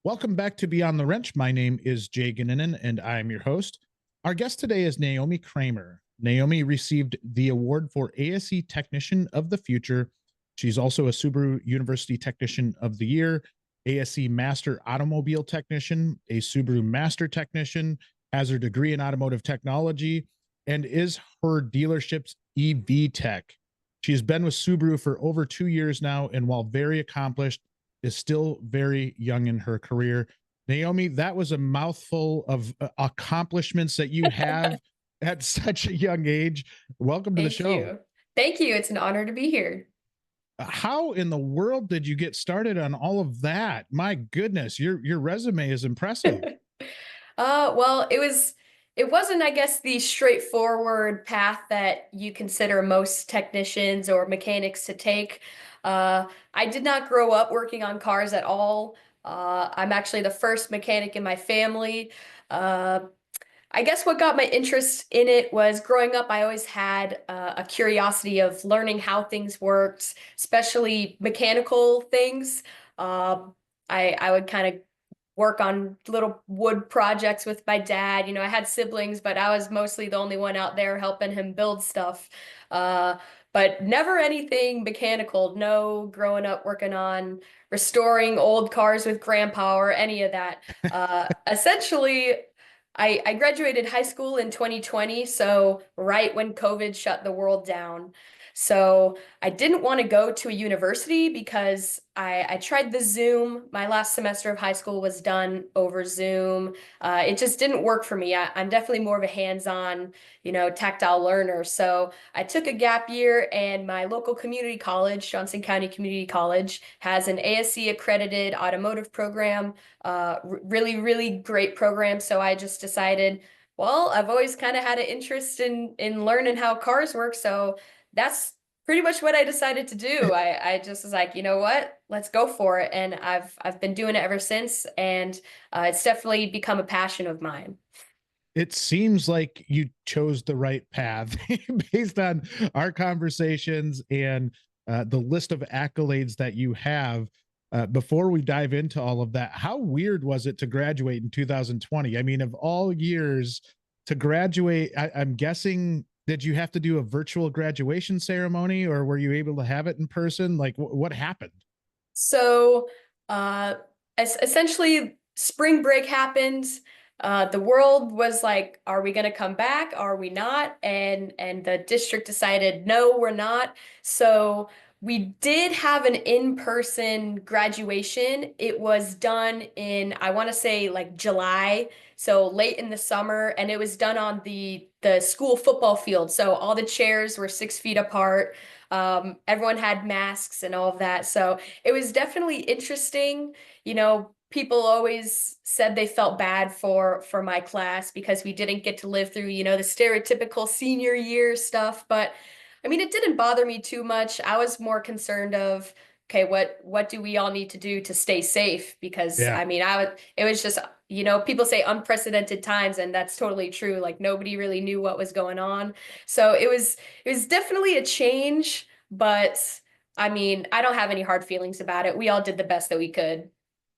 Welcome back to Beyond the Wrench. My name is Jay Goninen, and I'm your host. Our guest today is Naomi Kraemer. Naomi received the award for ASE Technician of the Future. She's also a Subaru University Technician of the Year, ASE Master Automobile Technician, a Subaru Master Technician, has her degree in automotive technology, and is her dealership's EV Tech. She's been with Subaru for over 2 years now, and while very accomplished, is still very young in her career. Naomi, that was a mouthful of accomplishments that you have at such a young age. Welcome to the Thank show. you. Thank you. It's an honor to be here. How in the world did you get started on all of that? My goodness, your resume is impressive. Well, it wasn't, I guess, the straightforward path that you consider most technicians or mechanics to take. I did not grow up working on cars at all. I'm actually the first mechanic in my family. Uh, I guess what got my interest in it was growing up, I always had a curiosity of learning how things worked, especially mechanical things. Um, I would kind of work on little wood projects with my dad. I had siblings, but I was mostly the only one out there helping him build stuff. Uh, but never anything mechanical. No growing up working on restoring old cars with grandpa or any of that. Essentially, I graduated high school in 2020, so right when COVID shut the world down. So I didn't want to go to a university because I tried the Zoom. My last semester of high school was done over Zoom. It just didn't work for me. I'm definitely more of a hands-on, tactile learner. So I took a gap year, and my local community college, Johnson County Community College, has an ASE accredited automotive program. Really, really great program. So I just decided, well, I've always kind of had an interest in learning how cars work. So that's pretty much what I decided to do. I just was like, you know what? Let's go for it. And I've been doing it ever since. And it's definitely become a passion of mine. It seems like you chose the right path based on our conversations and the list of accolades that you have. Before we dive into all of that, how weird was it to graduate in 2020? I mean, of all years to graduate, I'm guessing, did you have to do a virtual graduation ceremony or were you able to have it in person? Like, what happened? So uh, essentially, spring break happened. The world was like, are we going to come back? Are we not? And the district decided, no, we're not. So we did have an in-person graduation. It was done in, I want to say like July, so late in the summer, and it was done on the school football field. So all the chairs were 6 feet apart. Everyone had masks and all of that. So it was definitely interesting. People always said they felt bad for my class because we didn't get to live through, the stereotypical senior year stuff. But I mean, it didn't bother me too much. I was more concerned of, okay, what do we all need to do to stay safe? Because Yeah. I mean, it was just, people say unprecedented times, and that's totally true. Like nobody really knew what was going on. So it was definitely a change, but I mean, I don't have any hard feelings about it. We all did the best that we could.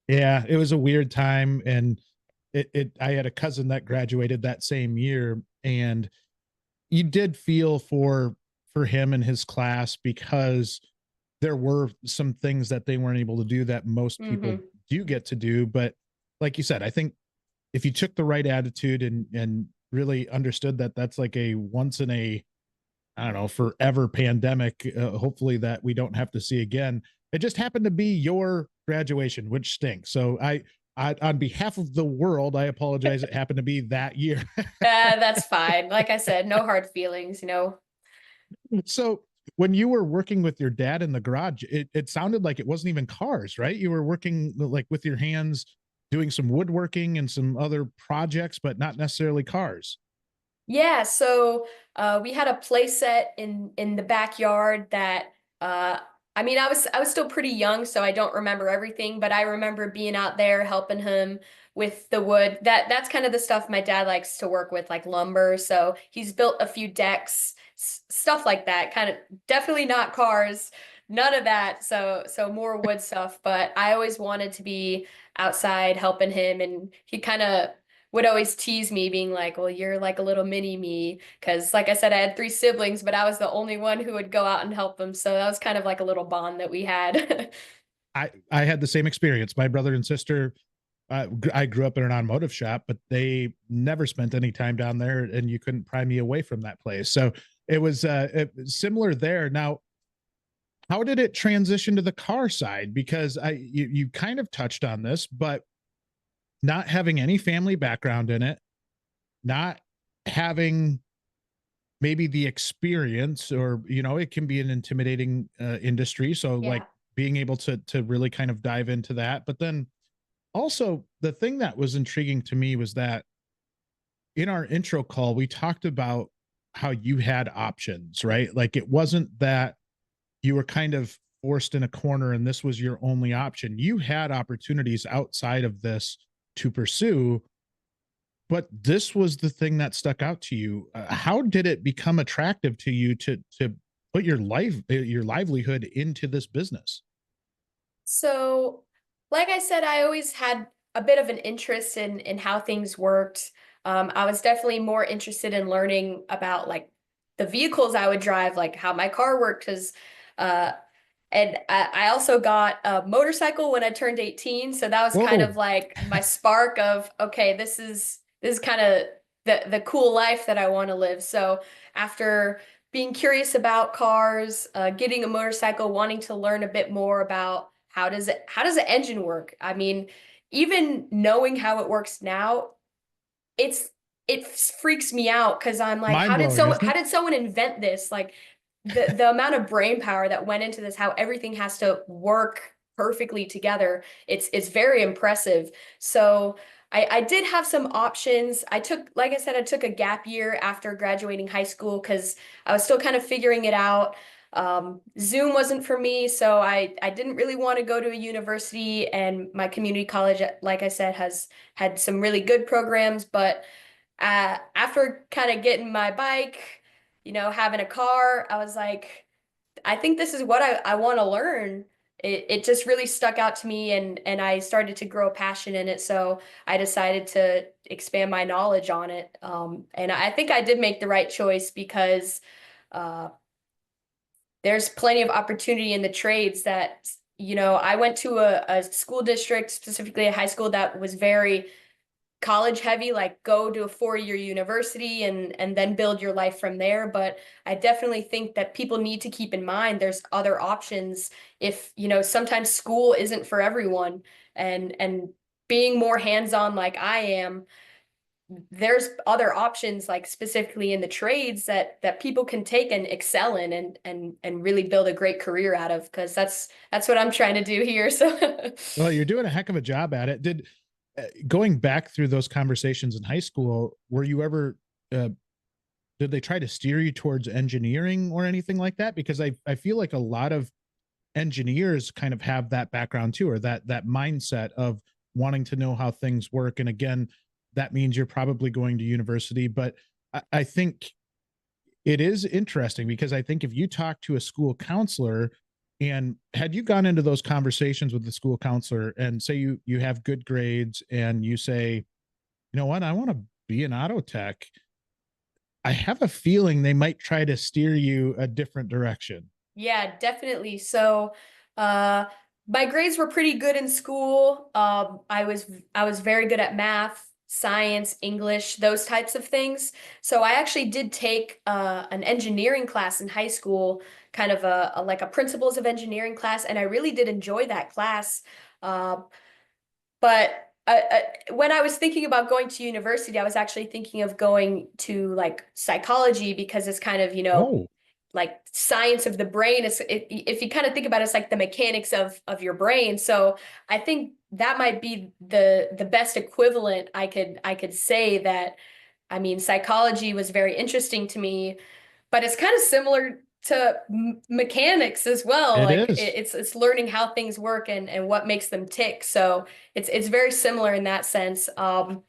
Yeah, it was a weird time. And I had a cousin that graduated that same year, and you did feel for him and his class because there were some things that they weren't able to do that most people Hmm. do get to do. But like you said, I think if you took the right attitude and really understood that that's like a once in a, I don't know, forever pandemic, hopefully that we don't have to see again. It just happened to be your graduation, which stinks. So on behalf of the world, I apologize. It happened to be that year. That's fine. Like I said, no hard feelings. So when you were working with your dad in the garage, it sounded like it wasn't even cars, right? You were working like with your hands, doing some woodworking and some other projects, but not necessarily cars. Yeah, so we had a play set in the backyard that I mean I was still pretty young, so I don't remember everything, but I remember being out there helping him with the wood. That's kind of the stuff my dad likes to work with, like lumber. So he's built a few decks, stuff like that. Kind of definitely not cars, none of that. So more wood stuff, but I always wanted to be outside helping him, and he kind of would always tease me, being like, well, you're like a little mini me. Because, like I said, I had three siblings, but I was the only one who would go out and help them. So that was kind of like a little bond that we had. I had the same experience. My brother and sister, I grew up in an automotive shop, but they never spent any time down there, and you couldn't pry me away from that place. So it was similar there. Now, how did it transition to the car side? Because you kind of touched on this, but not having any family background in it, not having maybe the experience, or it can be an intimidating industry. So like Yeah. being able to really kind of dive into that, but then also the thing that was intriguing to me was that in our intro call we talked about how you had options, right? Like it wasn't that you were kind of forced in a corner and this was your only option. You had opportunities outside of this to pursue, but this was the thing that stuck out to you. How did it become attractive to you to put your livelihood into this business? So, like I said, I always had a bit of an interest in how things worked. I was definitely more interested in learning about like the vehicles I would drive, like how my car worked, because uh, and I also got a motorcycle when I turned 18. So that was kind Whoa. of like my spark of, okay, this is kind of the cool life that I want to live. So after being curious about cars, getting a motorcycle, wanting to learn a bit more about how does the engine work? I mean, even knowing how it works now, it's it freaks me out because I'm like, Mind blowing, isn't how it? did someone invent this? Like the amount of brain power that went into this, how everything has to work perfectly together. It's very impressive. So I did have some options. I took, like I said, I took a gap year after graduating high school because I was still kind of figuring it out. Zoom wasn't for me, so I didn't really want to go to a university, and my community college, like I said, has had some really good programs, but after kind of getting my bike, having a car, I was like, I think this is what I want to learn. It just really stuck out to me, and I started to grow a passion in it. So I decided to expand my knowledge on it. And I think I did make the right choice because uh, there's plenty of opportunity in the trades that, I went to a school district, specifically a high school that was very college heavy, like go to a 4-year university and then build your life from there. But I definitely think that people need to keep in mind there's other options. If sometimes school isn't for everyone, and being more hands-on like I am, there's other options, like specifically in the trades, that people can take and excel in, and really build a great career out of, because that's what I'm trying to do here. So Well, you're doing a heck of a job at it. Did going back through those conversations in high school, were you ever did they try to steer you towards engineering or anything like that? Because I feel like a lot of engineers kind of have that background too, or that mindset of wanting to know how things work. And again, that means you're probably going to university. But I think it is interesting because I think if you talk to a school counselor, and had you gone into those conversations with the school counselor and say you have good grades and you say, you know what, I want to be an auto tech, I have a feeling they might try to steer you a different direction. yeah, definitely. So, uh, my grades were pretty good in school. I was very good at math, science, English, those types of things. So I actually did take an engineering class in high school, kind of like a principles of engineering class, and I really did enjoy that class. Uh, but when I was thinking about going to university, I was actually thinking of going to like psychology, because it's kind of, Oh, like science of the brain. If you kind of think about it, it's like the mechanics of your brain. So I think that might be the best equivalent I could say that. I mean, psychology was very interesting to me, but it's kind of similar to mechanics as well. it Like is. it's learning how things work and what makes them tick. So it's very similar in that sense. I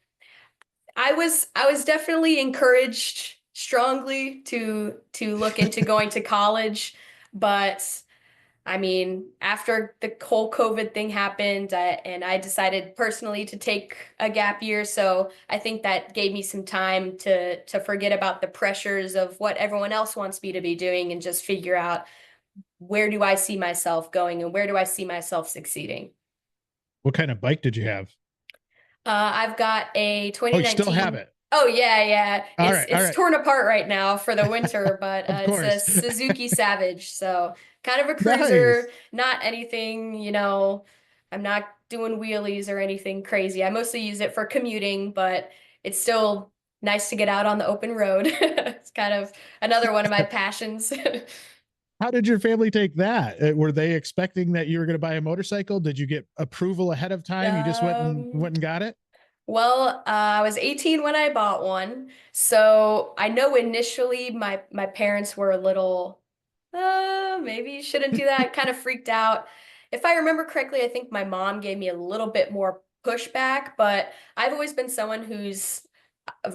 was definitely encouraged strongly to look into going to college, but I mean, after the whole COVID thing happened, and I decided personally to take a gap year, so I think that gave me some time to forget about the pressures of what everyone else wants me to be doing and just figure out where do I see myself going and where do I see myself succeeding. What kind of bike did you have? I've got a Oh, you still have 2019. it. Oh yeah, yeah. All right, all It's right. torn apart right now for the winter, but Of it's a course. Suzuki Savage. So kind of a Nice. cruiser, not anything, I'm not doing wheelies or anything crazy. I mostly use it for commuting, but it's still nice to get out on the open road. It's kind of another one of my passions. How did your family take that? Were they expecting that you were going to buy a motorcycle? Did you get approval ahead of time? You just Um, went and got it? Well, I was 18 when I bought one. So I know initially my parents were a little, maybe you shouldn't do that, kind of freaked out. If I remember correctly, I think my mom gave me a little bit more pushback, but I've always been someone who's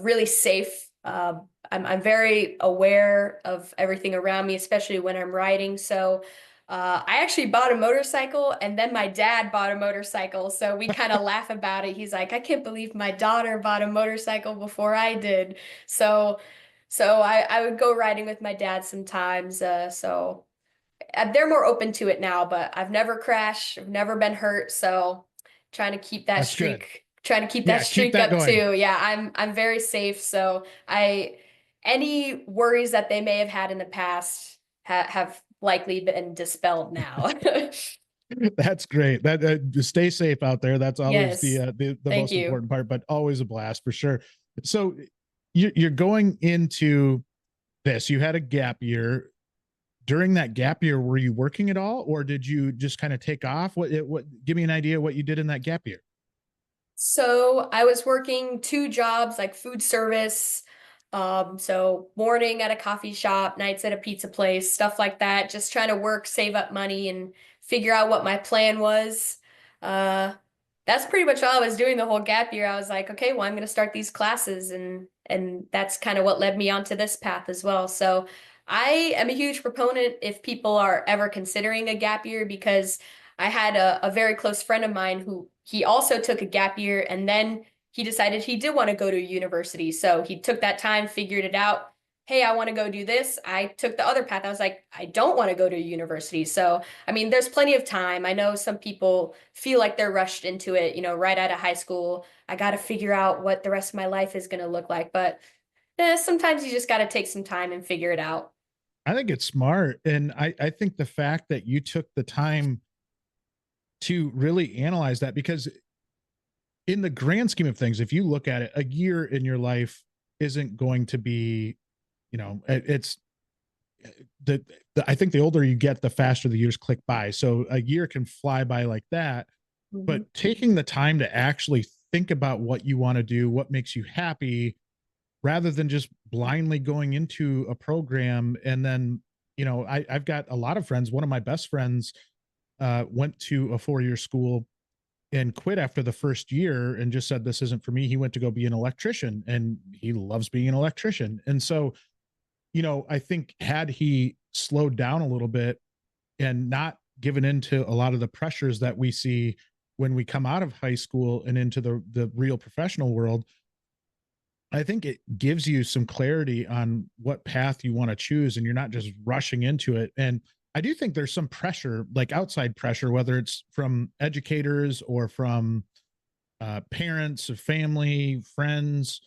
really safe. I'm very aware of everything around me, especially when I'm riding. So I actually bought a motorcycle and then my dad bought a motorcycle. So we kind of laugh about it. He's like, I can't believe my daughter bought a motorcycle before I did. So I would go riding with my dad sometimes. They're more open to it now, but I've never crashed, I've never been hurt. So That's good. trying to keep that Yeah, keep streak that up going. too. Yeah, I'm very safe. So any worries that they may have had in the past have likely been dispelled now. That's great. That stay safe out there. That's always Yes. the Thank most you. important part, but always a blast for sure. So you're going into this. You had a gap year. During that gap year, were you working at all, or did you just kind of take off? What? Give me an idea what you did in that gap year. So I was working two jobs, like food service. So morning at a coffee shop, nights at a pizza place, stuff like that. Just trying to work, save up money, and figure out what my plan was. Uh, that's pretty much all I was doing the whole gap year. I was like, okay, well, I'm going to start these classes, and that's kind of what led me onto this path as well. So I am a huge proponent if people are ever considering a gap year because I had a very close friend of mine who he also took a gap year and then he decided he did want to go to university. So he took that time, figured it out. Hey, I want to go do this. I took the other path. I was like, I don't want to go to university. So, I mean, there's plenty of time. I know some people feel like they're rushed into it, right out of high school. I got to figure out what the rest of my life is going to look like. But sometimes you just got to take some time and figure it out. I think it's smart, and I think the fact that you took the time to really analyze that, because in the grand scheme of things, if you look at it, a year in your life isn't going to be, it's the, I think the older you get, the faster the years click by. So a year can fly by like that. Mhm. But taking the time to actually think about what you want to do, what makes you happy, rather than just blindly going into a program. And then, I've got a lot of friends. One of my best friends went to a 4-year school and quit after the first year and just said, this isn't for me. He went to go be an electrician and he loves being an electrician. And so, I think had he slowed down a little bit and not given into a lot of the pressures that we see when we come out of high school and into the real professional world, I think it gives you some clarity on what path you want to choose and you're not just rushing into it. And I do think there's some pressure, like outside pressure, whether it's from educators or from parents, family, friends.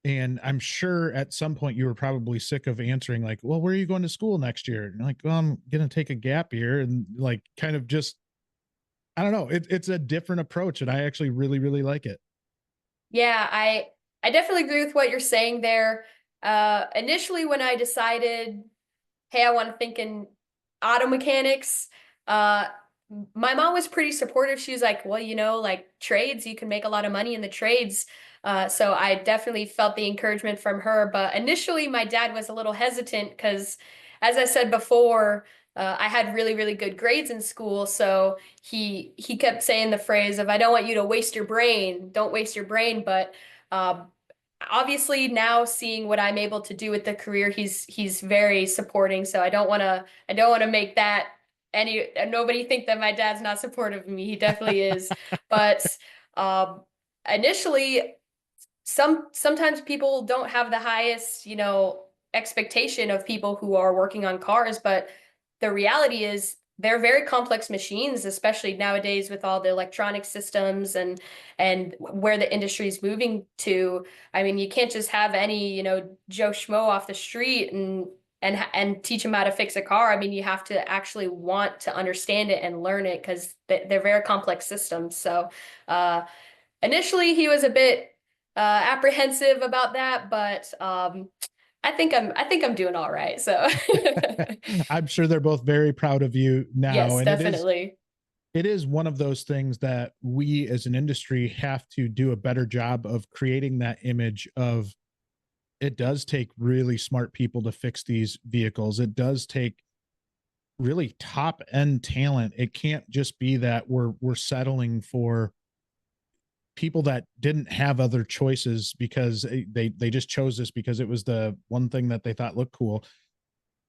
And I'm sure at some point you were probably sick of answering, like, well, where are you going to school next year? And you're like, well, I'm going to take a gap year, and like kind of just, I don't know. It's a different approach. And I actually really, really like it. Yeah, I definitely agree with what you're saying there. Initially, when I decided, hey, I want to think in auto mechanics, uh, my mom was pretty supportive. She was like, well, like trades, you can make a lot of money in the trades. So I definitely felt the encouragement from her. But initially, my dad was a little hesitant because, as I said before, I had really, really good grades in school. So he kept saying the phrase of, I don't want you to waste your brain. Don't waste your brain. But um, obviously now seeing what I'm able to do with the career, he's very supporting. So I don't want to make that and nobody think that my dad's not supportive of me. He definitely is. But um, initially, sometimes people don't have the highest, expectation of people who are working on cars, but the reality is they're very complex machines, especially nowadays with all the electronic systems and where the industry is moving to. I mean, you can't just have any, Joe Schmo off the street and teach them how to fix a car. I mean, you have to actually want to understand it and learn it because they're very complex systems. So, initially he was a bit apprehensive about that, but I think I'm doing all right. So I'm sure they're both very proud of you now. yes, And definitely. it is one of those things that we as an industry have to do a better job of creating that image of it does take really smart people to fix these vehicles. It does take really top end talent. It can't just be that we're settling for people that didn't have other choices because they just chose this because it was the one thing that they thought looked cool.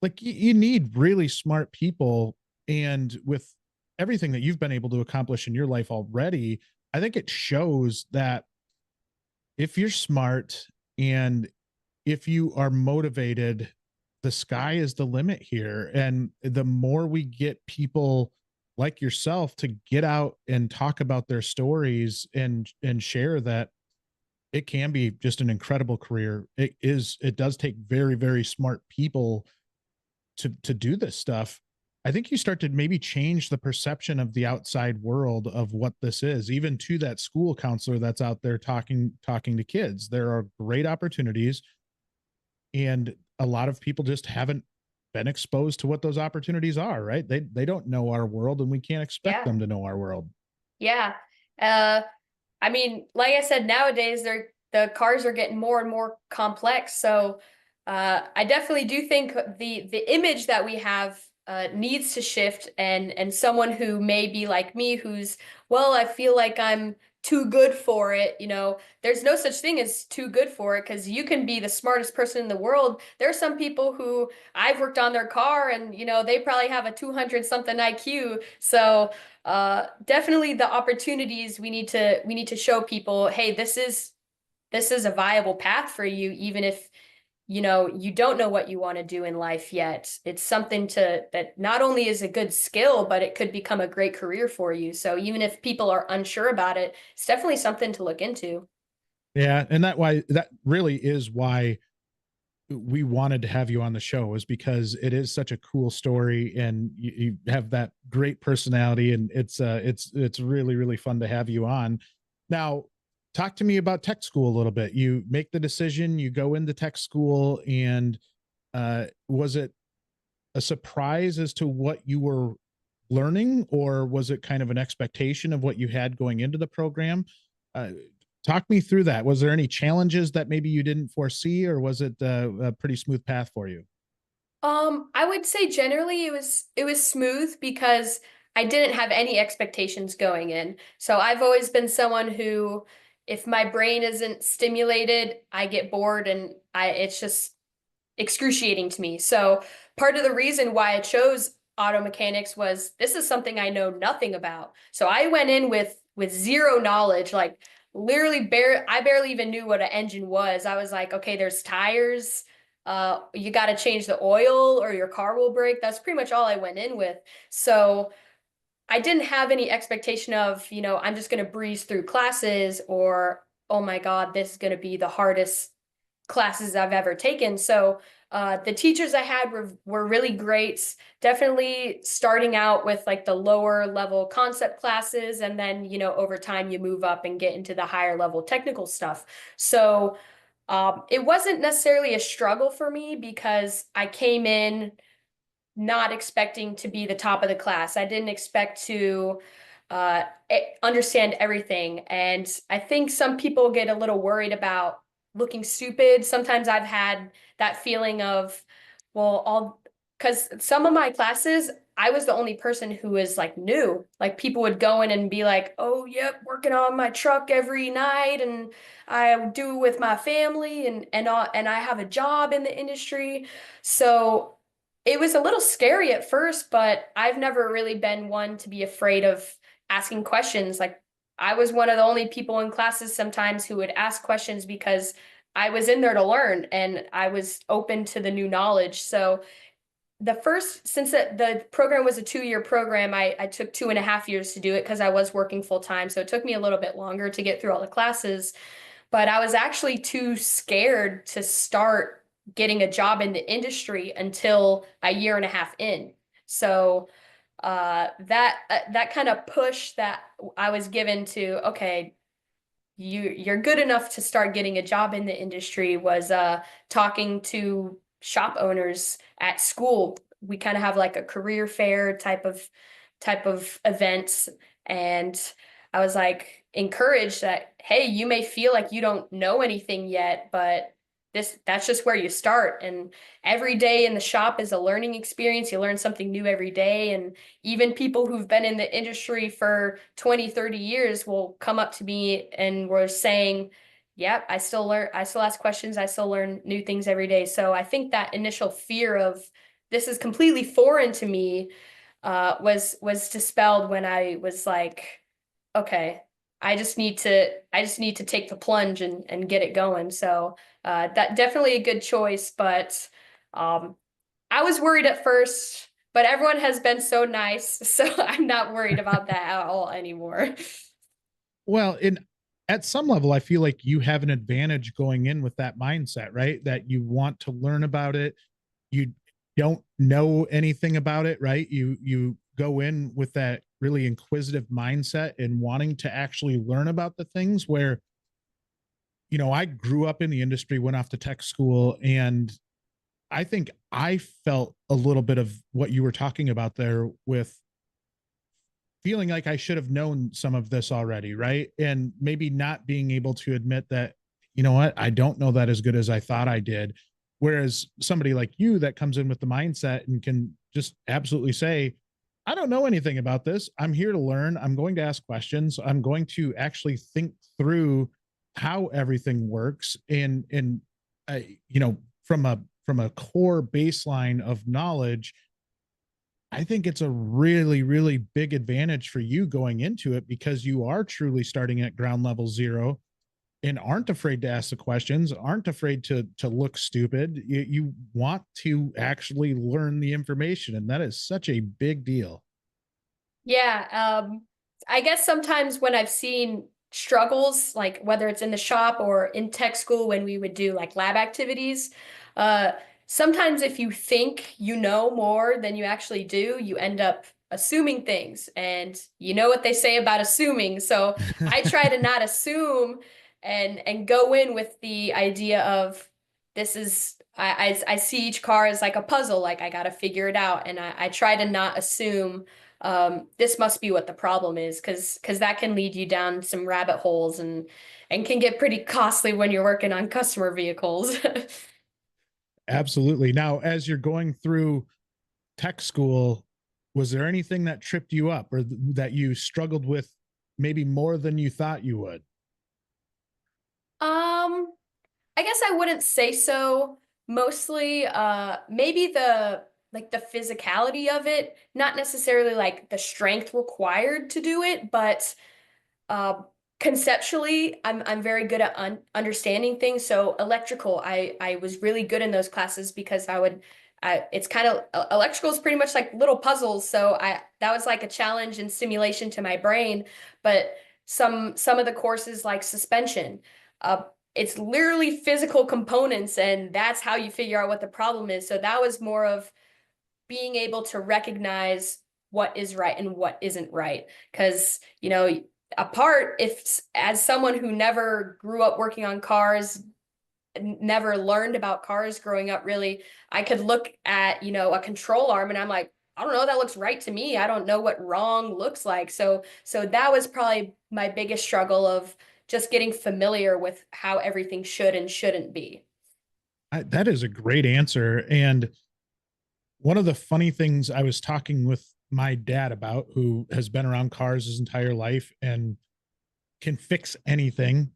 Like you need really smart people, and with everything that you've been able to accomplish in your life already, I think it shows that if you're smart and if you are motivated, the sky is the limit here. And the more we get people like yourself to get out and talk about their stories and share that it can be just an incredible career. It does take very, very smart people to do this stuff. I think you start to maybe change the perception of the outside world of what this is, even to that school counselor that's out there talking to kids. There are great opportunities, and a lot of people just haven't been exposed to what those opportunities are, right? They don't know our world, and we can't expect Yeah. them to know our world. Yeah. Uh, I mean, like I said, nowadays the cars are getting more and more complex. So I definitely do think the image that we have needs to shift, and someone who may be like me, who's, well, I feel like I'm too good for it. There's no such thing as too good for it because you can be the smartest person in the world. There are some people who I've worked on their car, and they probably have a 200 something IQ. So definitely the opportunities we need to show people, hey, this is a viable path for you, even if you don't know what you want to do in life yet. It's something that not only is a good skill, but it could become a great career for you. So even if people are unsure about it, it's definitely something to look into. Yeah, and that really is why we wanted to have you on the show, is because it is such a cool story, and you have that great personality, and it's really, really fun to have you on. Now, talk to me about tech school a little bit. You make the decision, you go into tech school, and was it a surprise as to what you were learning, or was it kind of an expectation of what you had going into the program? Uh, Talk me through that. Was there any challenges that maybe you didn't foresee, or was it a pretty smooth path for you? I would say generally it was smooth because I didn't have any expectations going in. So I've always been someone who, if my brain isn't stimulated, I get bored, and it's just excruciating to me. So part of the reason why I chose auto mechanics was this is something I know nothing about. So I went in with zero knowledge, like literally I barely even knew what an engine was. I was like, okay, there's tires. You got to change the oil or your car will break. That's pretty much all I went in with. So I didn't have any expectation of, I'm just going to breeze through classes, or, oh my God, this is going to be the hardest classes I've ever taken. So the teachers I had were really great. Definitely starting out with like the lower level concept classes, and then over time you move up and get into the higher level technical stuff. So it wasn't necessarily a struggle for me because I came in not expecting to be the top of the class. I didn't expect to understand everything. And I think some people get a little worried about looking stupid. Sometimes I've had that feeling of, well, because some of my classes, I was the only person who was like new. Like people would go in and be like, oh, yep, working on my truck every night, and I do it with my family, and I have a job in the industry. So It was a little scary at first, but I've never really been one to be afraid of asking questions. Like I was one of the only people in classes sometimes who would ask questions because I was in there to learn and I was open to the new knowledge. So since the program was a 2-year program, I took 2.5 years to do it because I was working full time. So it took me a little bit longer to get through all the classes, but I was actually too scared to start getting a job in the industry until a year and a half in. So that kind of push that I was given to, okay, you're good enough to start getting a job in the industry was talking to shop owners at school. We kind of have like a career fair type of events, and I was like encouraged that, hey, you may feel like you don't know anything yet, but that's just where you start. And every day in the shop is a learning experience. You learn something new every day. And even people who've been in the industry for 20, 30 years will come up to me and were saying, yep, I still learn, I still ask questions, I still learn new things every day. So I think that initial fear of this is completely foreign to me was dispelled when I was like, okay, I just need to take the plunge and get it going. So that definitely a good choice, but um, I was worried at first, but everyone has been so nice, so I'm not worried about that at all anymore. Well, in at some level, I feel like you have an advantage going in with that mindset, right? That you want to learn about it. You don't know anything about it, right? You go in with that really inquisitive mindset and wanting to actually learn about the things where, I grew up in the industry, went off to tech school, and I think I felt a little bit of what you were talking about there with feeling like I should have known some of this already, right? And maybe not being able to admit that, you know what, I don't know that as good as I thought I did. Whereas somebody like you that comes in with the mindset and can just absolutely say, I don't know anything about this. I'm here to learn. I'm going to ask questions. I'm going to actually think through how everything works and from a core baseline of knowledge. I think it's a really, really big advantage for you going into it because you are truly starting at ground level zero and aren't afraid to ask the questions, aren't afraid to look stupid. You want to actually learn the information, and that is such a big deal. Yeah, I guess sometimes when I've seen struggles, like whether it's in the shop or in tech school when we would do like lab activities, uh, sometimes if you think you know more than you actually do, you end up assuming things. And you know what they say about assuming. So I try to not assume and go in with the idea of this is I see each car as like a puzzle, like I gotta figure it out. And I try to not assume this must be what the problem is, because that can lead you down some rabbit holes and can get pretty costly when you're working on customer vehicles. Absolutely. Now, as you're going through tech school, was there anything that tripped you up or that you struggled with maybe more than you thought you would? Um, I guess I wouldn't say so. Mostly, maybe the physicality of it, not necessarily like the strength required to do it, but Uh, conceptually, I'm very good at understanding things. So electrical, I was really good in those classes because it's kind of electrical is pretty much like little puzzles. So I that was like a challenge and stimulation to my brain. But some of the courses like suspension, uh, it's literally physical components, and that's how you figure out what the problem is. So that was more of being able to recognize what is right and what isn't right. Because, apart, if as someone who never grew up working on cars, never learned about cars growing up, really, I could look at, a control arm and I'm like, I don't know, that looks right to me. I don't know what wrong looks like. So that was probably my biggest struggle of just getting familiar with how everything should and shouldn't be. That is a great answer. And one of the funny things I was talking with my dad about, who has been around cars his entire life and can fix anything.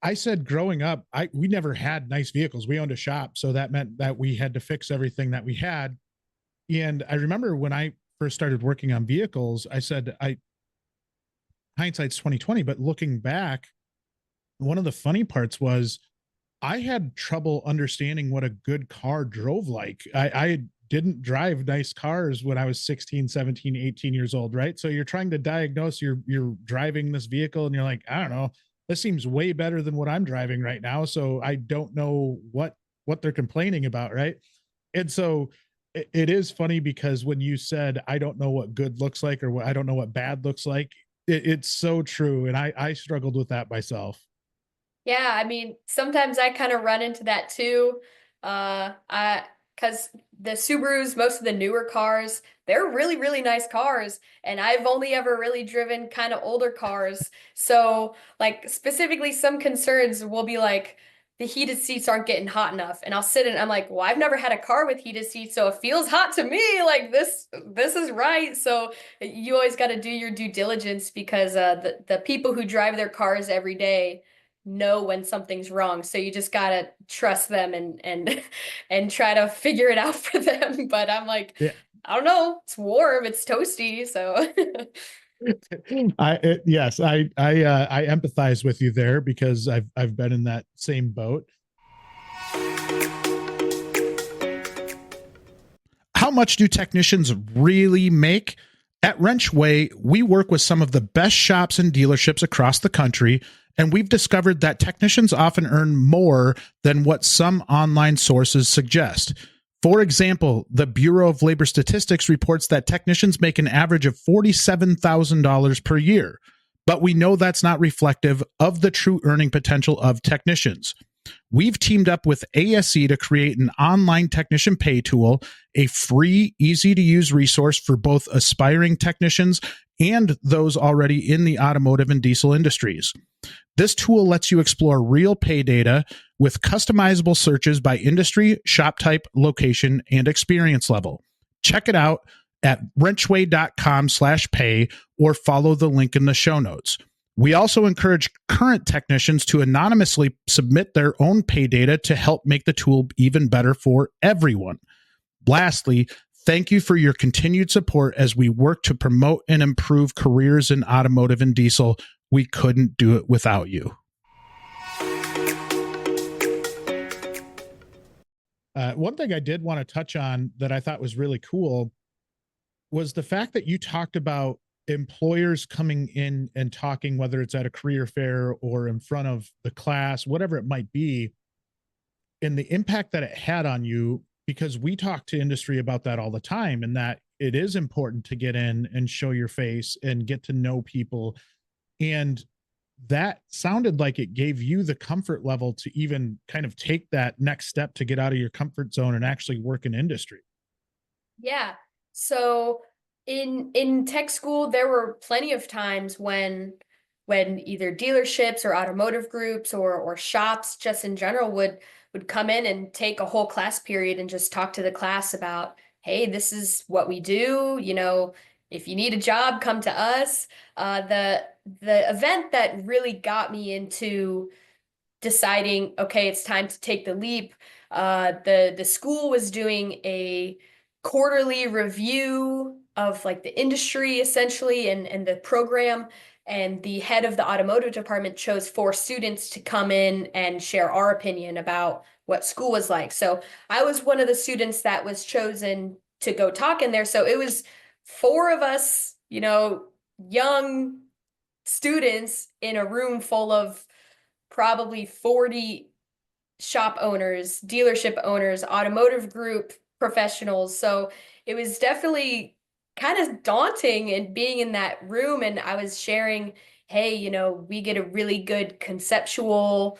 I said growing up, we never had nice vehicles. We owned a shop, so that meant that we had to fix everything that we had. And I remember when I first started working on vehicles, I said, I hindsight's 2020, but looking back, one of the funny parts was I had trouble understanding what a good car drove like. I didn't drive nice cars when I was 16, 17, 18 years old, right? So you're trying to diagnose you're driving this vehicle and you're like, I don't know, this seems way better than what I'm driving right now. So I don't know what they're complaining about, right? And so it is funny because when you said I don't know what good looks like or what I don't know what bad looks like, it's so true. And I struggled with that myself. Yeah, I mean, sometimes I kind of run into that too. I because the Subarus, most of the newer cars, they're really, really nice cars, and I've only ever really driven kind of older cars. So, like specifically, some concerns will be like the heated seats aren't getting hot enough, and I'll sit in. I'm like, well, I've never had a car with heated seats, so it feels hot to me. Like this is right. So you always got to do your due diligence because the people who drive their cars every day know when something's wrong. So you just gotta trust them and and try to figure it out for them. But I'm like, Yeah. I don't know. It's warm, it's toasty, so Yes, I empathize with you there because I've been in that same boat. How much do technicians really make? At WrenchWay, we work with some of the best shops and dealerships across the country, and we've discovered that technicians often earn more than what some online sources suggest. For example, the Bureau of Labor Statistics reports that technicians make an average of $47,000 per year, but we know that's not reflective of the true earning potential of technicians. We've teamed up with ASE to create an online technician pay tool, a free, easy to use resource for both aspiring technicians and those already in the automotive and diesel industries. This tool lets you explore real pay data with customizable searches by industry, shop type, location, and experience level. Check it out at wrenchway.com/pay or follow the link in the show notes. We also encourage current technicians to anonymously submit their own pay data to help make the tool even better for everyone. Lastly, thank you for your continued support as we work to promote and improve careers in automotive and diesel. We couldn't do it without you. One thing I did want to touch on that I thought was really cool was the fact that you talked about employers coming in and talking, whether it's at a career fair or in front of the class, whatever it might be, and the impact that it had on you, because we talk to industry about that all the time, and that it is important to get in and show your face and get to know people. And that sounded like it gave you the comfort level to even kind of take that next step to get out of your comfort zone and actually work in industry. yeah. So in tech school, there were plenty of times when either dealerships or automotive groups or shops just in general would come in and take a whole class period and just talk to the class about, hey, this is what we do, if you need a job, come to us. The event that really got me into deciding, okay, it's time to take the leap. The school was doing a quarterly review of like the industry essentially and the program. And the head of the automotive department chose 4 students to come in and share our opinion about what school was like. So I was one of the students that was chosen to go talk in there. So it was 4 of us, young students in a room full of probably 40 shop owners, dealership owners, automotive group professionals. So it was definitely kind of daunting and being in that room. And I was sharing, hey, we get a really good conceptual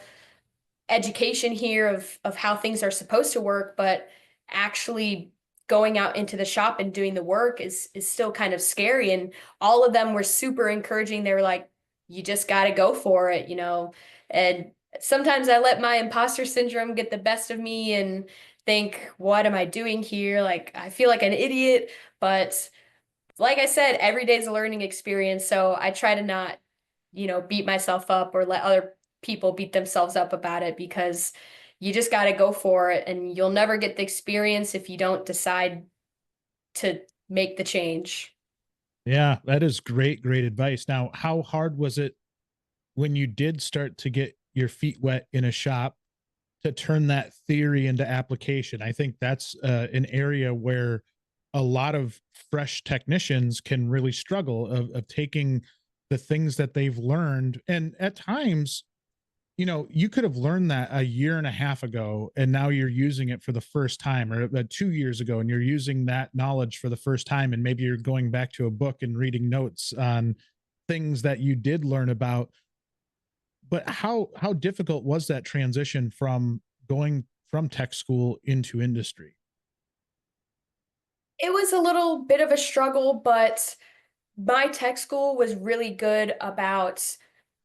education here of how things are supposed to work, but actually going out into the shop and doing the work is still kind of scary. And all of them were super encouraging. They were like, you just got to go for it, And sometimes I let my imposter syndrome get the best of me and think, what am I doing here? Like, I feel like an idiot, but like I said, every day's a learning experience. So I try to not, beat myself up or let other people beat themselves up about it because you just got to go for it and you'll never get the experience if you don't decide to make the change. Yeah, that is great, great advice. Now, how hard was it when you did start to get your feet wet in a shop to turn that theory into application? I think that's an area where a lot of fresh technicians can really struggle of taking the things that they've learned. And at times, you could have learned that a year and a half ago, and now you're using it for the first time, or 2 years ago, and you're using that knowledge for the first time. And maybe you're going back to a book and reading notes on things that you did learn about. But how difficult was that transition from going from tech school into industry? It was a little bit of a struggle, but my tech school was really good about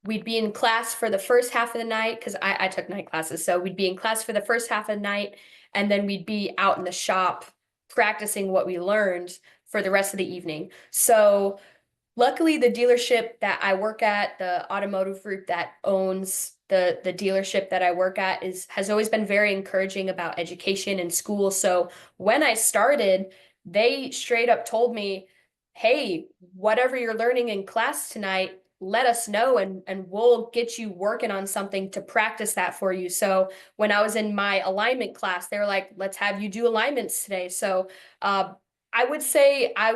we'd be in class for the first half of the night because I took night classes. So we'd be in class for the first half of the night, and then we'd be out in the shop practicing what we learned for the rest of the evening. So luckily, the dealership that I work at, the automotive group that owns the dealership that I work at has always been very encouraging about education and school. So when I started, they straight up told me, "Hey, whatever you're learning in class tonight, let us know and we'll get you working on something to practice that for you." So when I was in my alignment class, they were like, "Let's have you do alignments today." So I would say I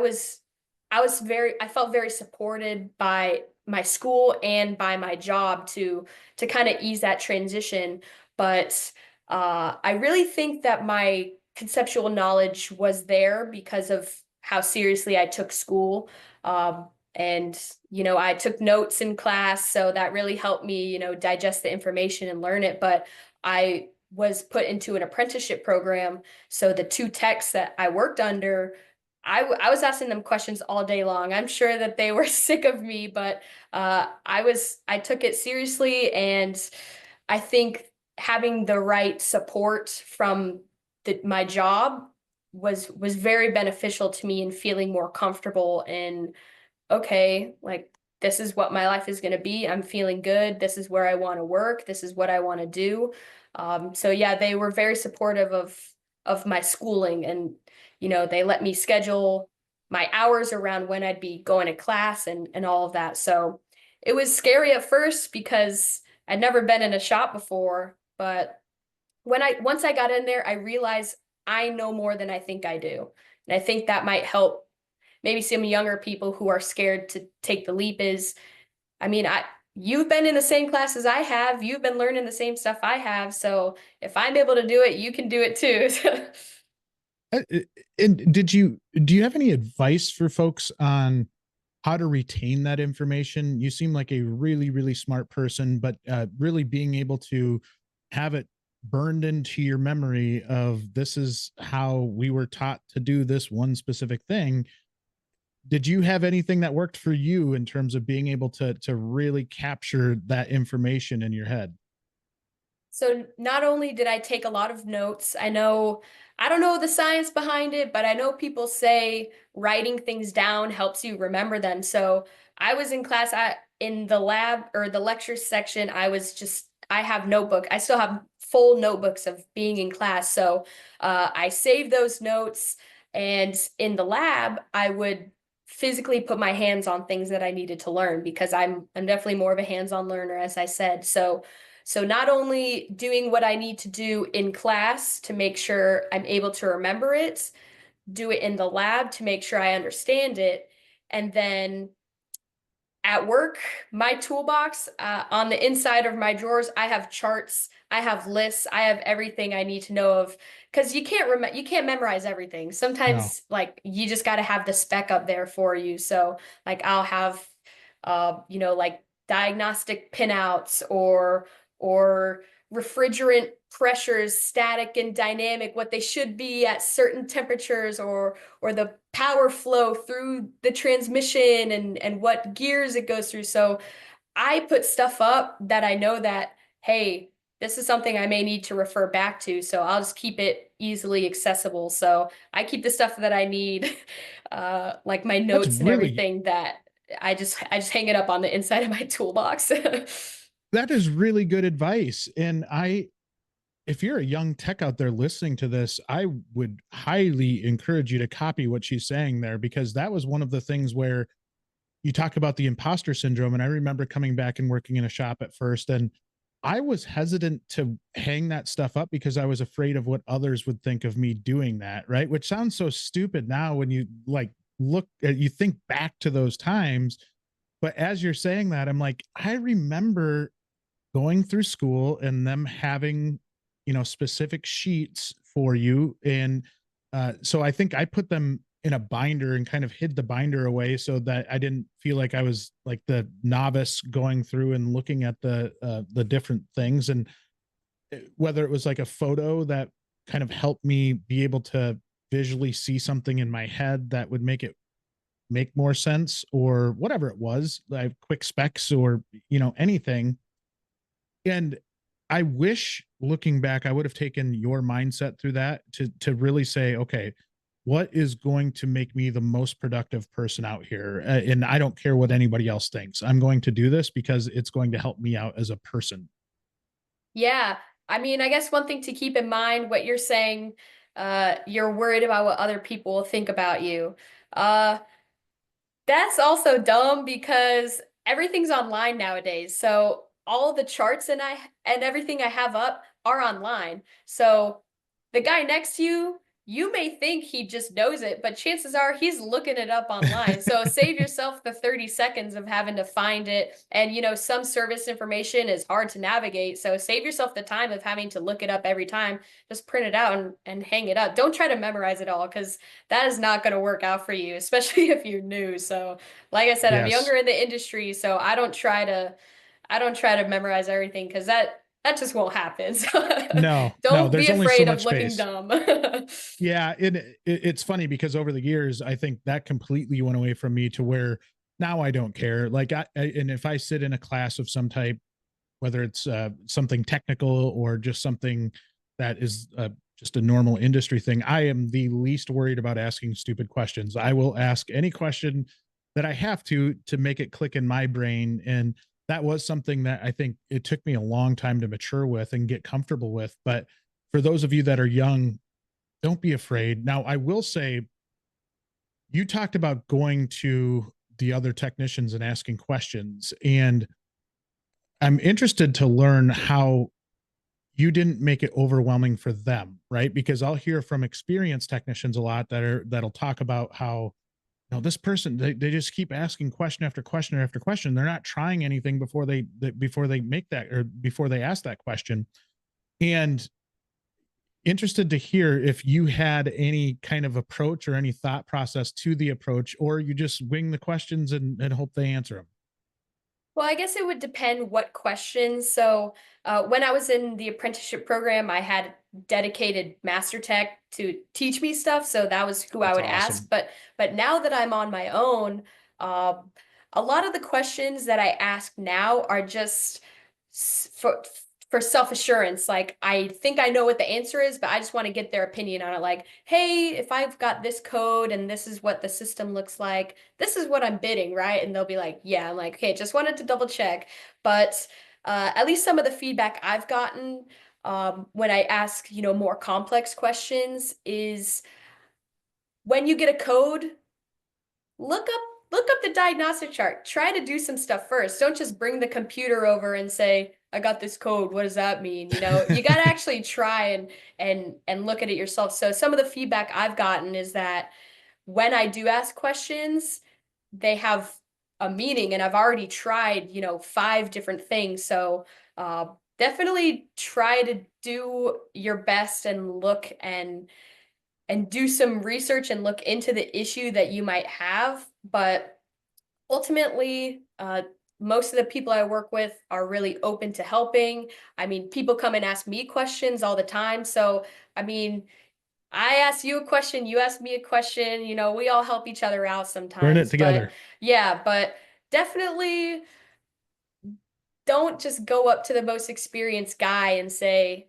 felt very supported by my school and by my job to kind of ease that transition. But I really think that my conceptual knowledge was there because of how seriously I took school. And, I took notes in class, so that really helped me, digest the information and learn it. But I was put into an apprenticeship program. So the two techs that I worked under, I was asking them questions all day long. I'm sure that they were sick of me, but I took it seriously, and I think having the right support from my job was very beneficial to me in feeling more comfortable in, okay, like this is what my life is going to be. I'm feeling good. This is where I want to work. This is what I want to do. So yeah, they were very supportive of my schooling, and they let me schedule my hours around when I'd be going to class and all of that. So it was scary at first because I'd never been in a shop before, but once I got in there, I realized I know more than I think I do. And I think that might help maybe some younger people who are scared to take the leap. Is, I mean, you've been in the same class as I have, you've been learning the same stuff I have. So if I'm able to do it, you can do it too. Uh, And do you have any advice for folks on how to retain that information? You seem like a really, really smart person, but really being able to have it burned into your memory of this is how we were taught to do this one specific thing. Did you have anything that worked for you in terms of being able to really capture that information in your head? So not only did I take a lot of notes, I don't know the science behind it, but I know people say writing things down helps you remember them. So I was in class in the lab or the lecture section, I have notebook. I still have full notebooks of being in class. So I saved those notes, and in the lab, I would physically put my hands on things that I needed to learn because I'm definitely more of a hands-on learner, as I said. So not only doing what I need to do in class to make sure I'm able to remember it, do it in the lab to make sure I understand it, and then at work, my toolbox, on the inside of my drawers, I have charts, I have lists, I have everything I need to know of, because you can't memorize everything. No. Sometimes like you just got to have the spec up there for you. So like I'll have like diagnostic pinouts or refrigerant pressures, static and dynamic, what they should be at certain temperatures, or the power flow through the transmission and what gears it goes through. So I put stuff up that I know that, hey, this is something I may need to refer back to. So I'll just keep it easily accessible. So I keep the stuff that I need, like my That's notes and really everything, that I just hang it up on the inside of my toolbox. That is really good advice. And if you're a young tech out there listening to this, I would highly encourage you to copy what she's saying there, because that was one of the things where you talk about the imposter syndrome. And I remember coming back and working in a shop at first, and I was hesitant to hang that stuff up because I was afraid of what others would think of me doing that. Right. Which sounds so stupid now when you like you think back to those times. But as you're saying that, I'm like, I remember going through school and them having, specific sheets for you. And so I think I put them in a binder and kind of hid the binder away so that I didn't feel like I was like the novice going through and looking at the different things. And whether it was like a photo that kind of helped me be able to visually see something in my head that would make it make more sense, or whatever it was, like quick specs or anything. And I wish, looking back, I would have taken your mindset through that to really say, okay, what is going to make me the most productive person out here? And I don't care what anybody else thinks. I'm going to do this because it's going to help me out as a person. Yeah. I mean, I guess one thing to keep in mind, what you're saying, you're worried about what other people will think about you. Uh, That's also dumb because everything's online nowadays. So all the charts and everything I have up are online. So the guy next to you, you may think he just knows it, but chances are he's looking it up online. So save yourself the 30 seconds of having to find it. And some service information is hard to navigate. So save yourself the time of having to look it up every time. Just print it out and hang it up. Don't try to memorize it all because that is not going to work out for you, especially if you're new. So, like I said, I'm Yes. younger in the industry, so I don't try to memorize everything because that just won't happen. So No, no, don't be there's only so afraid of much looking space. dumb. Yeah, it's funny because over the years, I think that completely went away from me to where now I don't care. Like, and if I sit in a class of some type, whether it's something technical or just something that is just a normal industry thing, I am the least worried about asking stupid questions. I will ask any question that I have to make it click in my brain. And that was something that I think it took me a long time to mature with and get comfortable with. But for those of you that are young, don't be afraid. Now, I will say, you talked about going to the other technicians and asking questions. And I'm interested to learn how you didn't make it overwhelming for them, right? Because I'll hear from experienced technicians a lot that'll talk about how, this person, they just keep asking question after question after question. They're not trying anything before they make that, or before they ask that question. And interested to hear if you had any kind of approach or any thought process to the approach, or you just wing the questions and hope they answer them. Well, I guess it would depend what questions. So, when I was in the apprenticeship program, I had dedicated master tech to teach me stuff. So that was who I That's would ask. awesome. But now that I'm on my own, a lot of the questions that I ask now are just for self-assurance. Like I think I know what the answer is, but I just want to get their opinion on it. Like, hey, if I've got this code and this is what the system looks like, this is what I'm bidding, right? And they'll be like, yeah. I'm like, okay, just wanted to double check. But at least some of the feedback I've gotten when I ask, more complex questions is when you get a code, look up the diagnostic chart. Try to do some stuff first. Don't just bring the computer over and say, I got this code. What does that mean? You got to actually try and look at it yourself. So some of the feedback I've gotten is that when I do ask questions, they have a meaning, and I've already tried, 5 different things. So definitely try to do your best and look and do some research and look into the issue that you might have. But ultimately, most of the people I work with are really open to helping. I mean, people come and ask me questions all the time. So, I mean, I ask you a question, you ask me a question, we all help each other out We're in it sometimes. But together. yeah, but definitely don't just go up to the most experienced guy and say,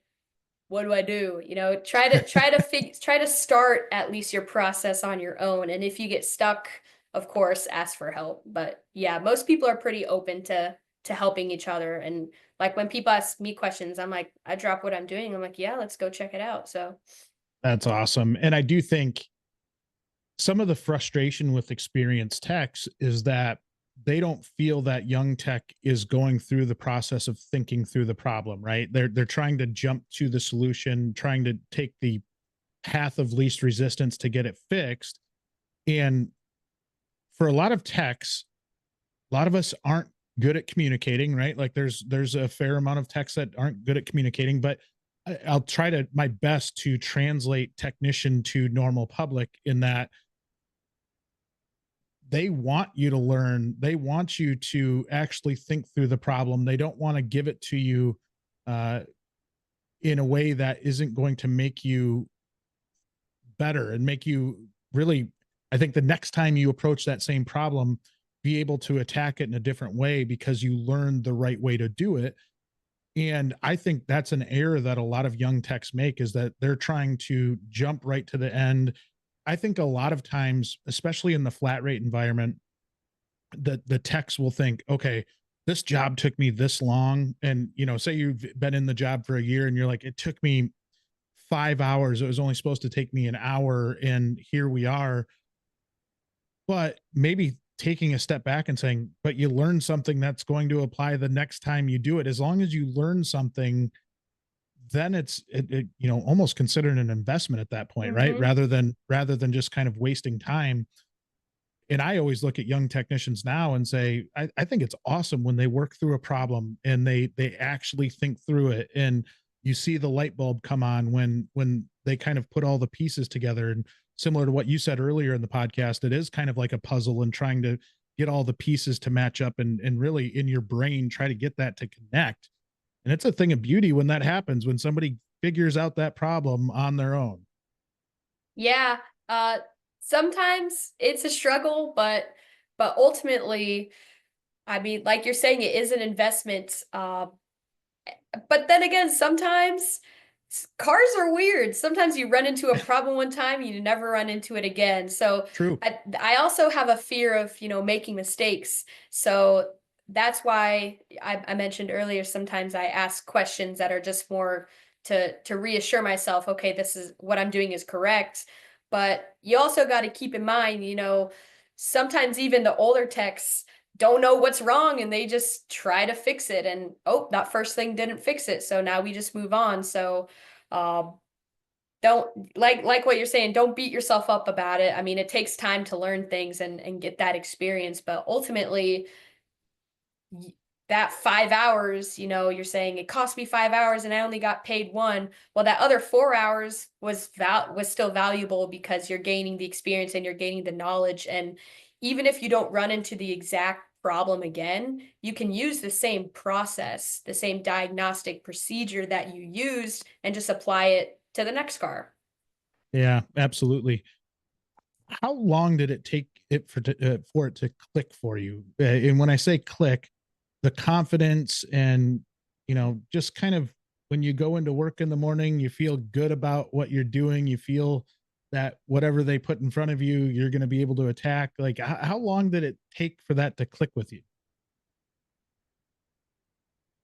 what do I do? Try to start at least your process on your own. And if you get stuck, of course, ask for help. But yeah, most people are pretty open to helping each other and like when people ask me questions, I'm like, I drop what I'm doing. I'm like, yeah, let's go check it out. So That's awesome. And I do think some of the frustration with experienced techs is that they don't feel that young tech is going through the process of thinking through the problem, right? They're trying to jump to the solution, trying to take the path of least resistance to get it fixed. And for a lot of techs, a lot of us aren't good at communicating, right? Like there's a fair amount of techs that aren't good at communicating, but I'll try to my best to translate technician to normal public in that they want you to learn. They want you to actually think through the problem. They don't want to give it to you uh, in a way that isn't going to make you better and make you really, I think the next time you approach that same problem, be able to attack it in a different way because you learned the right way to do it. And I think that's an error that a lot of young techs make is that they're trying to jump right to the end. I think a lot of times, especially in the flat rate environment, the techs will think, okay, this job took me this long. And, say you've been in the job for a year and you're like, it took me 5 hours. It was only supposed to take me an hour. And here we are. But maybe taking a step back and saying, but you learn something that's going to apply the next time you do it. As long as you learn something, then it's almost considered an investment at that point, right? mhm. Rather than just kind of wasting time. And I always look at young technicians now and say, I think it's awesome when they work through a problem and they actually think through it. And you see the light bulb come on when they kind of put all the pieces together. And similar to what you said earlier in the podcast, it is kind of like a puzzle and trying to get all the pieces to match up and really in your brain try to get that to connect. And it's a thing of beauty when that happens, when somebody figures out that problem on their own. Yeah, uh, sometimes it's a struggle, but ultimately, I mean, like you're saying, it is an investment. But then again, sometimes cars are weird. Sometimes you run into a problem one time, you never run into it again. So True. I also have a fear of, making mistakes. So that's why I mentioned earlier, sometimes I ask questions that are just more to reassure myself, okay, this is what I'm doing is correct. But you also got to keep in mind, sometimes even the older techs don't know what's wrong and they just try to fix it, and oh, that first thing didn't fix it, so now we just move on. So um don't, like what you're saying, don't beat yourself up about it. I mean, it takes time to learn things and get that experience, but ultimately y- that 5 hours, you're saying it cost me 5 hours and I only got paid one. Well, that other 4 hours was still valuable because you're gaining the experience and you're gaining the knowledge. And even if you don't run into the exact problem again, you can use the same process, the same diagnostic procedure that you used, and just apply it to the next car. Yeah, absolutely. How long did it take for it to click for you? And when I say click, the confidence and just kind of when you go into work in the morning, you feel good about what you're doing. You feel that whatever they put in front of you, you're going to be able to attack. Like, how long did it take for that to click with you?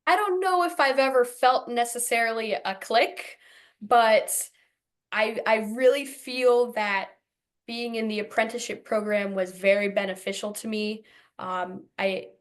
I don't know if I've ever felt necessarily a click, but I really feel that being in the apprenticeship program was very beneficial to me. I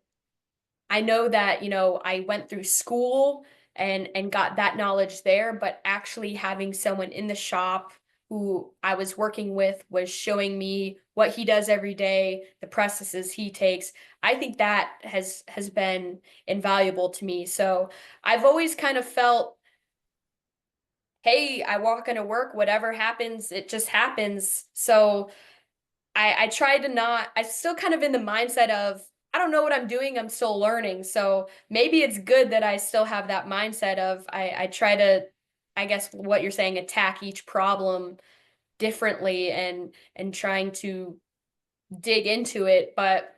know that, I went through school and got that knowledge there, but actually having someone in the shop who I was working with was showing me what he does every day, the processes he takes. I think that has been invaluable to me. So I've always kind of felt, hey, I walk into work, whatever happens, it just happens. So I try to not, I still kind of in the mindset of, I don't know what I'm doing, I'm still learning. So maybe it's good that I still have that mindset of, I try to, I guess what you're saying, attack each problem differently and trying to dig into it. But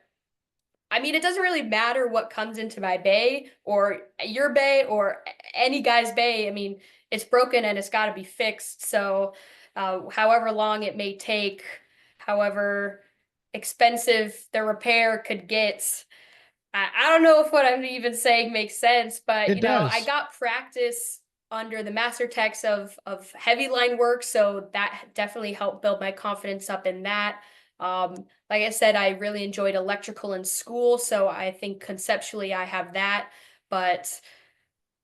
I mean, it doesn't really matter what comes into my bay or your bay or any guy's bay. I mean, it's broken and it's got to be fixed. So, however long it may take, however expensive the repair could get, I don't know if what I'm even saying makes sense, but It you know, I does. got practice under the master techs of heavy line work, so that definitely helped build my confidence up in that. Like I said, I really enjoyed electrical in school, so I think conceptually I have that. But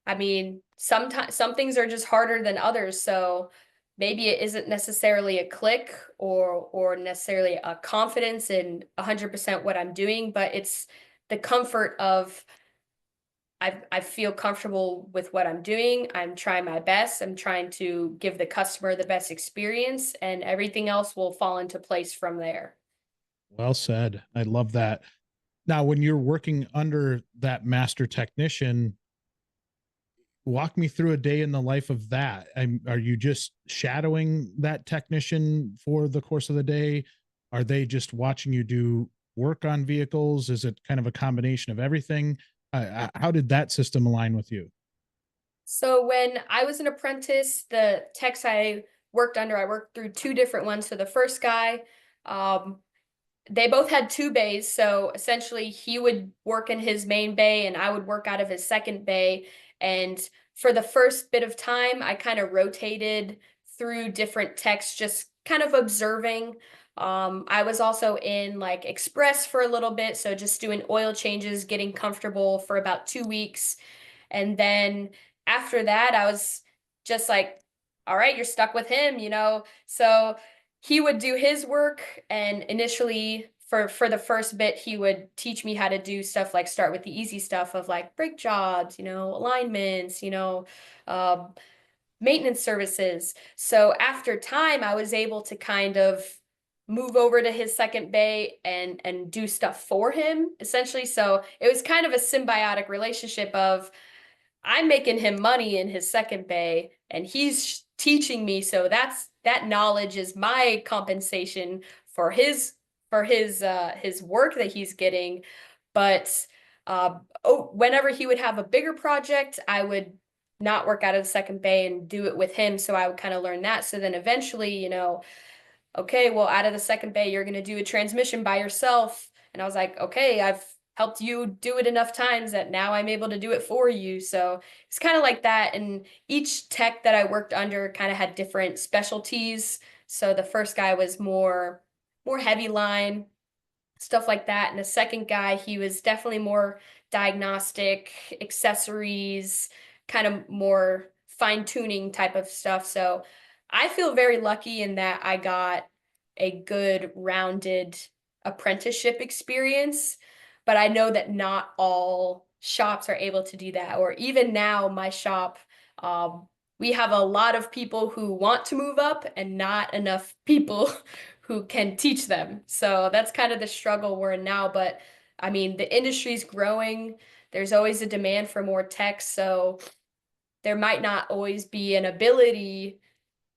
I mean, sometimes some things are just harder than others, so maybe it isn't necessarily a click or necessarily a confidence in 100% what I'm doing, but it's the comfort of I feel comfortable with what I'm doing. I'm trying my best. I'm trying to give the customer the best experience, and everything else will fall into place from there. Well said. I love that. Now, when you're working under that master technician, walk me through a day in the life of that. Are you just shadowing that technician for the course of the day? Are they just watching you do work on vehicles? Is it kind of a combination of everything? How did that system align with you? So when I was an apprentice, the techs I worked under, I worked through two different ones. So the first guy, um, they both had two bays. So essentially, he would work in his main bay and I would work out of his second bay. And for the first bit of time, I kind of rotated through different techs, just kind of observing. I was also in like Express for a little bit. So just doing oil changes, getting comfortable for about 2 weeks. And then after that, I was just like, all right, you're stuck with him, you know? So he would do his work, and initially for the first bit he would teach me how to do stuff like start with the easy stuff of like brake jobs, you know, alignments, you know, um, maintenance services. So after time I was able to kind of move over to his second bay and do stuff for him essentially. So it was kind of a symbiotic relationship of I'm making him money in his second bay and he's teaching me, so that knowledge is my compensation for his work that he's getting. But whenever he would have a bigger project, I would not work out of the second bay and do it with him, so I would kind of learn that. So then eventually, you know, okay, well, out of the second bay, you're going to do a transmission by yourself. And I was like, okay, I've helped you do it enough times that now I'm able to do it for you. So it's kind of like that. And each tech that I worked under kind of had different specialties. So the first guy was more heavy line, stuff like that. And the second guy, he was definitely more diagnostic, accessories, kind of more fine tuning type of stuff. So I feel very lucky in that I got a good rounded apprenticeship experience, but I know that not all shops are able to do that. Or even now, my shop, we have a lot of people who want to move up and not enough people who can teach them. So that's kind of the struggle we're in now. But I mean, the industry's growing. There's always a demand for more tech. So there might not always be an ability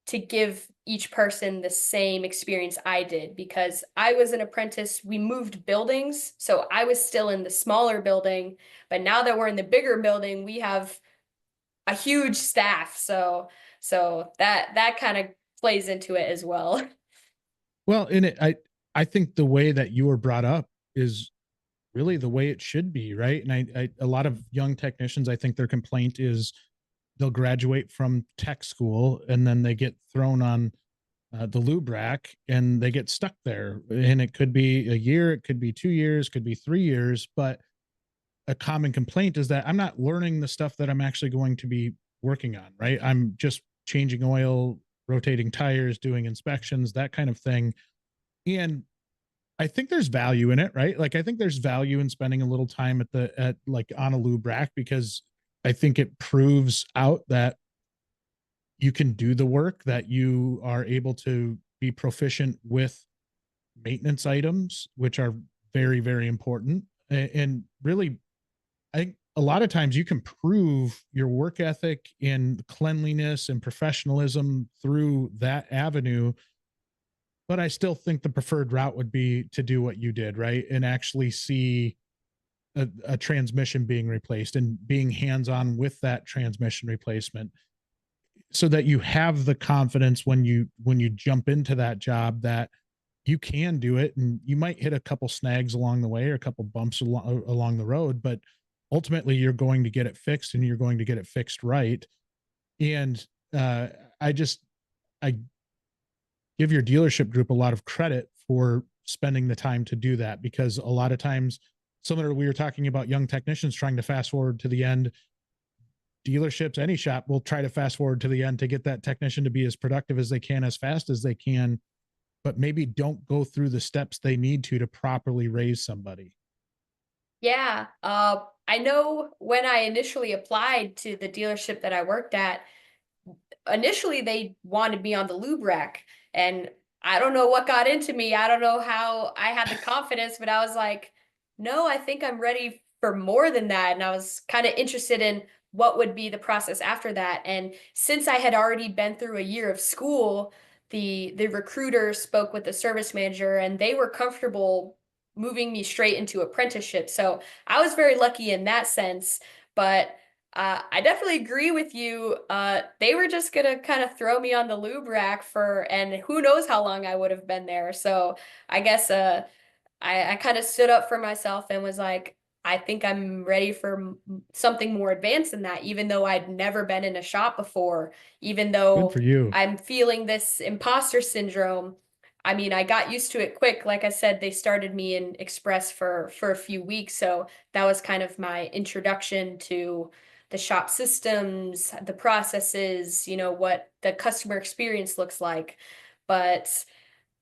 to give each person the same experience I did because I was an apprentice. We moved buildings. So I was still in the smaller building. But now that we're in the bigger building, we have a huge staff. So that kind of plays into it as well. Well, in it, I think the way that you were brought up is really the way it should be, right? And a lot of young technicians, I think their complaint is they'll graduate from tech school and then they get thrown on the lube rack and they get stuck there. And it could be a year, it could be 2 years, could be 3 years. But a common complaint is that I'm not learning the stuff that I'm actually going to be working on, right? I'm just changing oil, rotating tires, doing inspections, that kind of thing. And I think there's value in it, right? Like I think there's value in spending a little time at like on a lube rack because I think it proves out that you can do the work, that you are able to be proficient with maintenance items, which are very, very important. And really, I think a lot of times you can prove your work ethic and cleanliness and professionalism through that avenue. But I still think the preferred route would be to do what you did, right? And actually see a transmission being replaced and being hands on with that transmission replacement so that you have the confidence when you jump into that job that you can do it, and you might hit a couple snags along the way or a couple bumps along the road, but ultimately you're going to get it fixed, and you're going to get it fixed right. And uh, I just I give your dealership group a lot of credit for spending the time to do that, because a lot of times, similar to we were talking about young technicians trying to fast forward to the end, dealerships, any shop will try to fast forward to the end to get that technician to be as productive as they can, as fast as they can, but maybe don't go through the steps they need to properly raise somebody. Yeah. I know when I initially applied to the dealership that I worked at, initially they wanted me on the lube rack, and I don't know what got into me. I don't know how I had the confidence, but I was like, no, I think I'm ready for more than that. And I was kind of interested in what would be the process after that. And since I had already been through a year of school, the recruiter spoke with the service manager, and they were comfortable moving me straight into apprenticeship. So I was very lucky in that sense. But I definitely agree with you. They were just gonna kind of throw me on the lube rack for, and who knows how long I would have been there. So I guess I kind of stood up for myself and was like, I think I'm ready for something more advanced than that, even though I'd never been in a shop before, even Good though for you. I'm feeling this imposter syndrome. I mean, I got used to it quick. Like I said, they started me in Express for a few weeks, so that was kind of my introduction to the shop systems, the processes, what the customer experience looks like. But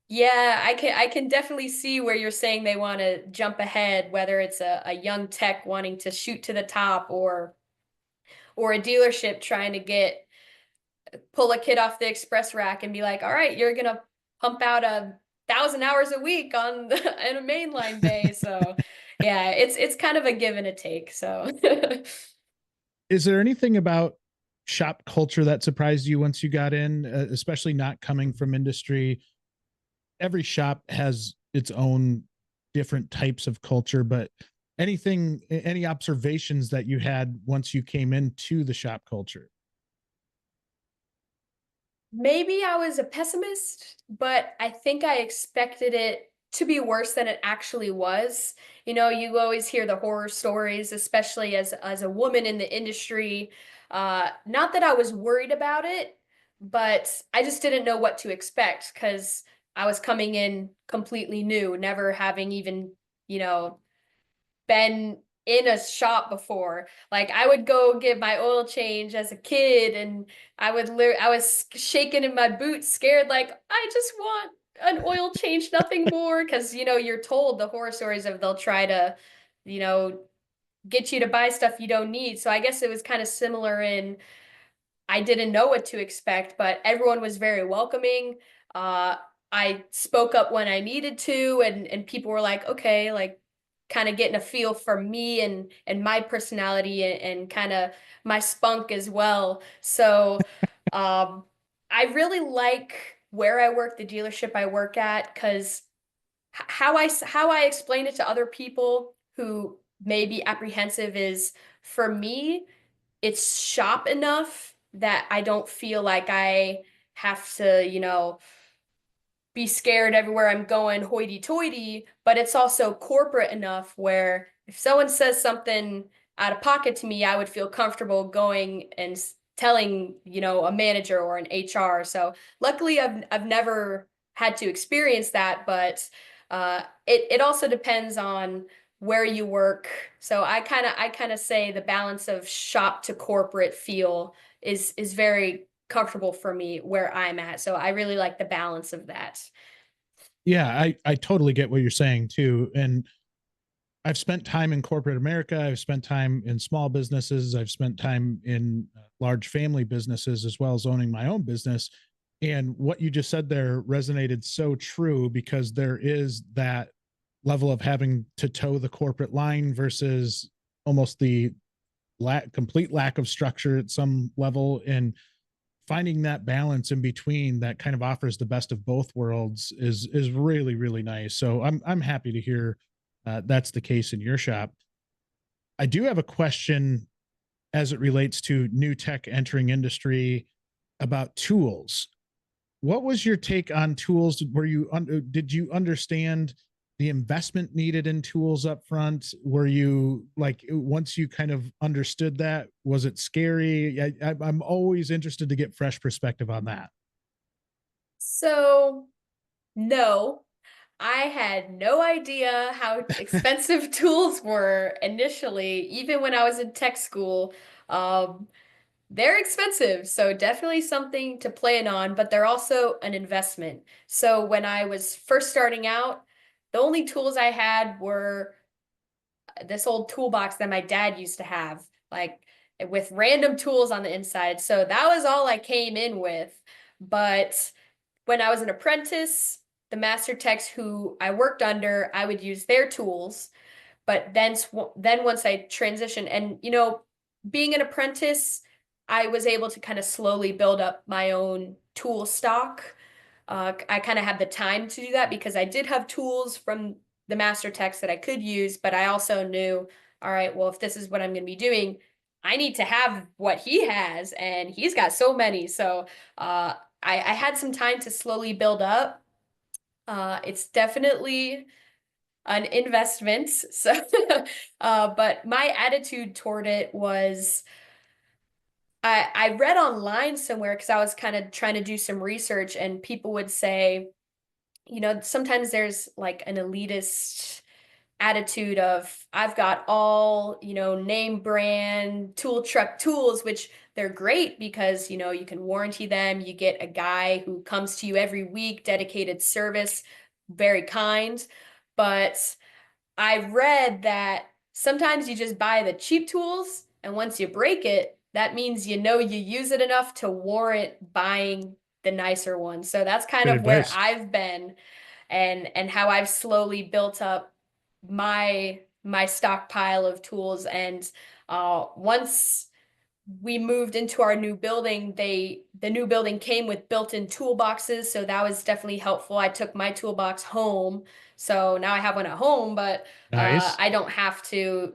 yeah, I can definitely see where you're saying they want to jump ahead, whether it's a young tech wanting to shoot to the top, or a dealership trying to pull a kid off the express rack and be like, all right, you're gonna pump out 1,000 hours a week on in a mainline bay. So yeah, it's kind of a give and a take. So Is there anything about shop culture that surprised you once you got in, especially not coming from industry? Every shop has its own different types of culture, but any observations that you had once you came into the shop culture? maybe I was a pessimist, but I think I expected it to be worse than it actually was. You always hear the horror stories, especially as a woman in the industry. Not that I was worried about it, but I just didn't know what to expect because I was coming in completely new, never having even, you know, been in a shop before. Like I would go get my oil change as a kid, and I was shaking in my boots, scared, like I just want an oil change, nothing more. Because you're told the horror stories of they'll try to, you know, get you to buy stuff you don't need. So I guess it was kind of similar in I didn't know what to expect, but everyone was very welcoming. Uh, I spoke up when I needed to, and people were like, okay, like kind of getting a feel for me and my personality and kind of my spunk as well. So, um, I really like where I work, the dealership I work at, because how I explain it to other people who may be apprehensive is, for me, it's shop enough that I don't feel like I have to, be scared everywhere I'm going, hoity-toity, but it's also corporate enough where if someone says something out of pocket to me, I would feel comfortable going and telling, a manager or an HR. So luckily I've never had to experience that, but it also depends on where you work. So I kind of say the balance of shop to corporate feel is very comfortable for me where I'm at. So I really like the balance of that. Yeah, I totally get what you're saying too. And I've spent time in corporate America. I've spent time in small businesses. I've spent time in large family businesses, as well as owning my own business. And what you just said there resonated so true, because there is that level of having to toe the corporate line versus almost the complete lack of structure at some level. And finding that balance in between that kind of offers the best of both worlds is really really nice. So I'm happy to hear that's the case in your shop. I do have a question as it relates to new tech entering industry about tools. what was your take on tools? Did you understand the investment needed in tools up front? Were you like, once you kind of understood that, was it scary? I'm always interested to get fresh perspective on that. So, no, I had no idea how expensive tools were initially, even when I was in tech school. Um, they're expensive, so definitely something to plan on, but they're also an investment. So when I was first starting out, the only tools I had were this old toolbox that my dad used to have, like with random tools on the inside. So that was all I came in with. But when I was an apprentice, the master techs who I worked under, I would use their tools. But then once I transitioned, and being an apprentice, I was able to kind of slowly build up my own tool stock. I kind of had the time to do that because I did have tools from the master techs that I could use, but I also knew, all right, well, if this is what I'm going to be doing, I need to have what he has, and he's got so many. So I had some time to slowly build up. It's definitely an investment. So, but my attitude toward it was I read online somewhere because I was kind of trying to do some research, and people would say, sometimes there's like an elitist attitude of I've got all, name brand tool truck tools, which they're great because, you can warranty them. You get a guy who comes to you every week, dedicated service, very kind. But I read that sometimes you just buy the cheap tools, and once you break it, that means you use it enough to warrant buying the nicer one. So that's kind Great of where advice. I've been, and how I've slowly built up my stockpile of tools. And once we moved into our new building, the new building came with built-in toolboxes, so that was definitely helpful. I took my toolbox home, so now I have one at home, but Nice. I don't have to,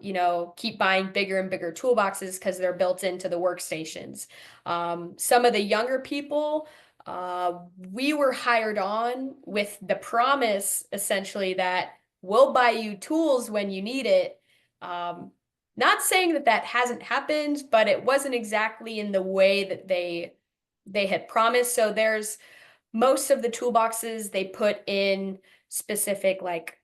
keep buying bigger and bigger toolboxes because they're built into the workstations. Some of the younger people, we were hired on with the promise essentially that we'll buy you tools when you need it. Not saying that that hasn't happened, but it wasn't exactly in the way that they had promised. So there's most of the toolboxes they put in specific, like,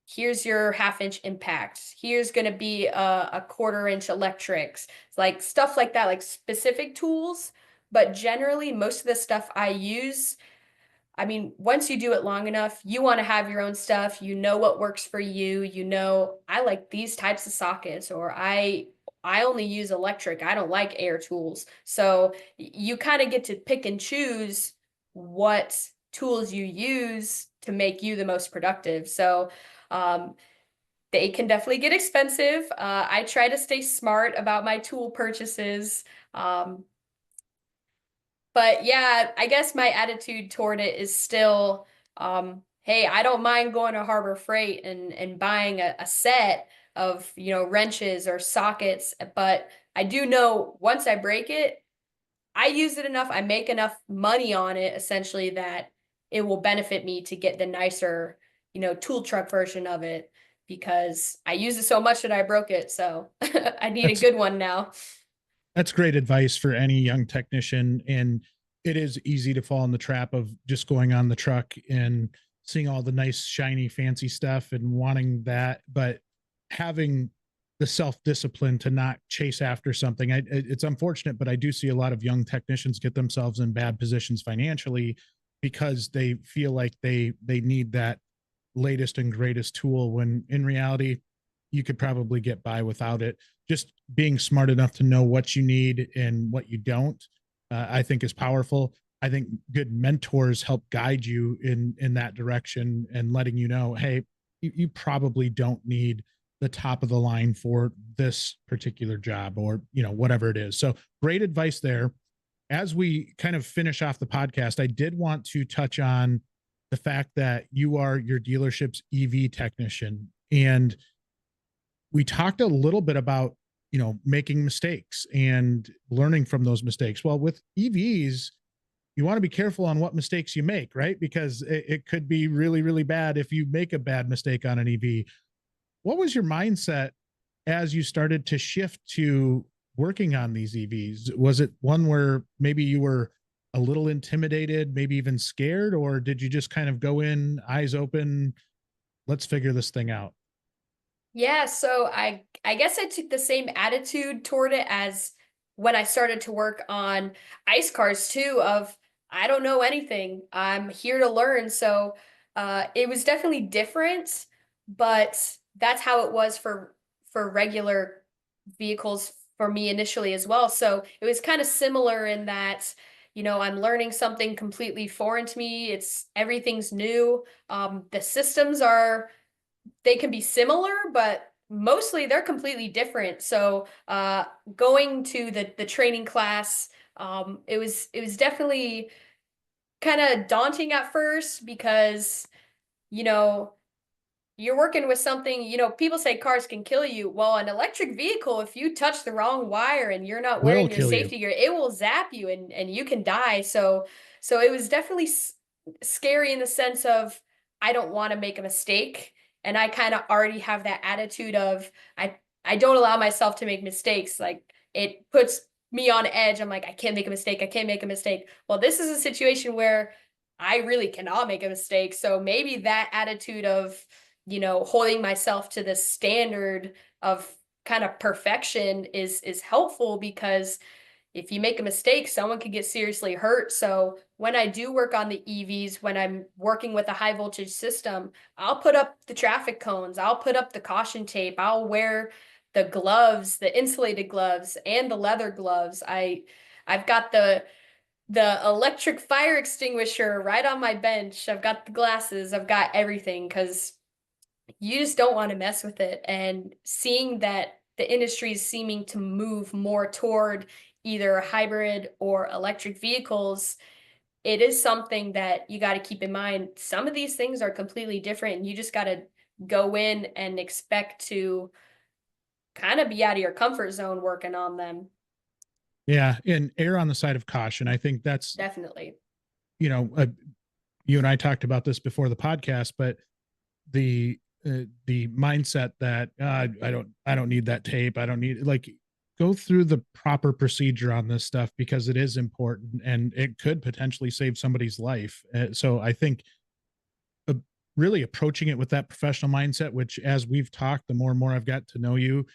here's your half-inch impact. Here's going to be a quarter-inch electrics, like stuff like that, like specific tools. But generally, most of the stuff I use, I mean, once you do it long enough, you want to have your own stuff. You know what works for you. I like these types of sockets, or I only use electric. I don't like air tools. So you kind of get to pick and choose what tools you use to make you the most productive. So um, they can definitely get expensive. I try to stay smart about my tool purchases. Um, but yeah, I guess my attitude toward it is still, hey, I don't mind going to Harbor Freight and buying a set of, wrenches or sockets, but I do know once I break it, I use it enough, I make enough money on it essentially that it will benefit me to get the nicer, tool truck version of it because I use it so much that I broke it. So I need a That's good one now. that's great advice for any young technician. And it is easy to fall in the trap of just going on the truck and seeing all the nice, shiny, fancy stuff and wanting that, but having the self discipline to not chase after something. It's unfortunate, but I do see a lot of young technicians get themselves in bad positions financially because they feel like they need that latest and greatest tool when in reality you could probably get by without it. Just being smart enough to know what you need and what you don't, I think is powerful. I think good mentors help guide you in that direction and letting you know, hey, you probably don't need the top of the line for this particular job or whatever it is. So great advice there. As we kind of finish off the podcast, I did want to touch on the fact that you are your dealership's EV technician, and we talked a little bit about making mistakes and learning from those mistakes. Well, with EVs, you want to be careful on what mistakes you make, right? Because it could be really, really bad if you make a bad mistake on an EV. What was your mindset as you started to shift to working on these EVs? Was it one where maybe you were a little intimidated, maybe even scared, or did you just kind of go in eyes open, let's figure this thing out? Yeah, so I guess I took the same attitude toward it as when I started to work on ice cars too, of I don't know anything. I'm here to learn. So it was definitely different, but that's how it was for regular vehicles for me initially as well. So it was kind of similar in that, I'm learning something completely foreign to me. It's everything's new. The systems are they can be similar, but mostly they're completely different. So going to the training class, it was definitely kind of daunting at first because you know you're working with something, people say cars can kill you. Well, an electric vehicle, if you touch the wrong wire and you're not Will wearing your kill you. safety gear, it will zap you and you can die. So it was definitely scary in the sense of I don't want to make a mistake. And I kind of already have that attitude of I don't allow myself to make mistakes. Like it puts me on edge. I'm like, I can't make a mistake. I can't make a mistake. Well, this is a situation where I really cannot make a mistake. So maybe that attitude of holding myself to the standard of kind of perfection is helpful because if you make a mistake, someone could get seriously hurt. So when I do work on the EVs, when I'm working with a high voltage system, I'll put up the traffic cones, I'll put up the caution tape, I'll wear the gloves, the insulated gloves and the leather gloves. I've got the electric fire extinguisher right on my bench. I've got the glasses, I've got everything because you just don't want to mess with it. And seeing that the industry is seeming to move more toward either hybrid or electric vehicles, it is something that you got to keep in mind. Some of these things are completely different, and you just got to go in and expect to kind of be out of your comfort zone working on them. Yeah, and err on the side of caution. I think that's, Definitely. you know, uh, you and I talked about this before the podcast, but the mindset that I don't need that tape. I don't need, like, go through the proper procedure on this stuff because it is important and it could potentially save somebody's life. So I think uh, really approaching it with that professional mindset, which as we've talked, the more and more I've got to know you,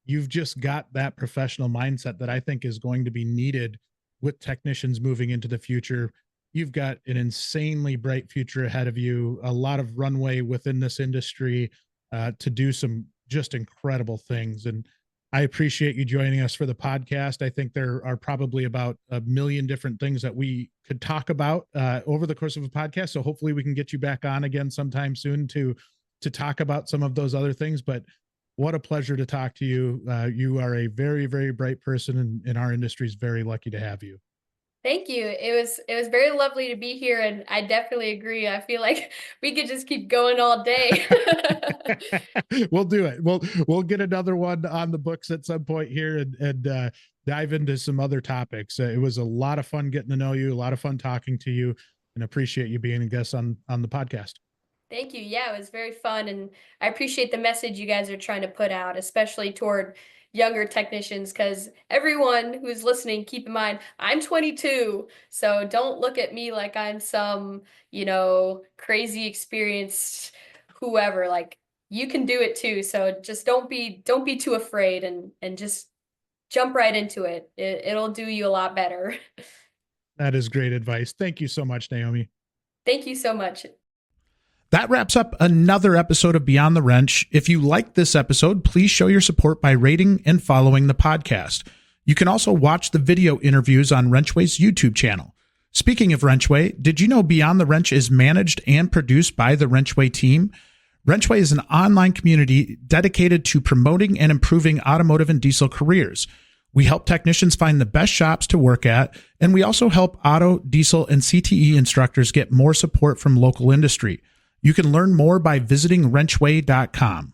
you've just got that professional mindset that I think is going to be needed with technicians moving into the future. You've got an insanely bright future ahead of you, a lot of runway within this industry to do some just incredible things. And I appreciate you joining us for the podcast. I think there are probably about a million different things that we could talk about over the course of a podcast. So hopefully we can get you back on again sometime soon to talk about some of those other things. But what a pleasure to talk to you. You are a very, very bright person, and our industry is very lucky to have you. Thank you. It was very lovely to be here, and I definitely agree. I feel like we could just keep going all day. We'll do it. We'll get another one on the books at some point here and dive into some other topics. It was a lot of fun getting to know you, a lot of fun talking to you, and appreciate you being a guest on the podcast. Thank you. Yeah, it was very fun. And I appreciate the message you guys are trying to put out, especially toward younger technicians, because everyone who's listening, keep in mind, I'm 22. So don't look at me like I'm some, crazy experienced whoever. Like you can do it too. So just don't be too afraid and just jump right into it. It'll do you a lot better. That is great advice. Thank you so much, Naomi. Thank you so much. That wraps up another episode of Beyond the Wrench. If you liked this episode, please show your support by rating and following the podcast. You can also watch the video interviews on WrenchWay's YouTube channel. Speaking of WrenchWay, did you know Beyond the Wrench is managed and produced by the WrenchWay team? WrenchWay is an online community dedicated to promoting and improving automotive and diesel careers. We help technicians find the best shops to work at, and we also help auto, diesel, and CTE instructors get more support from local industry. You can learn more by visiting wrenchway.com.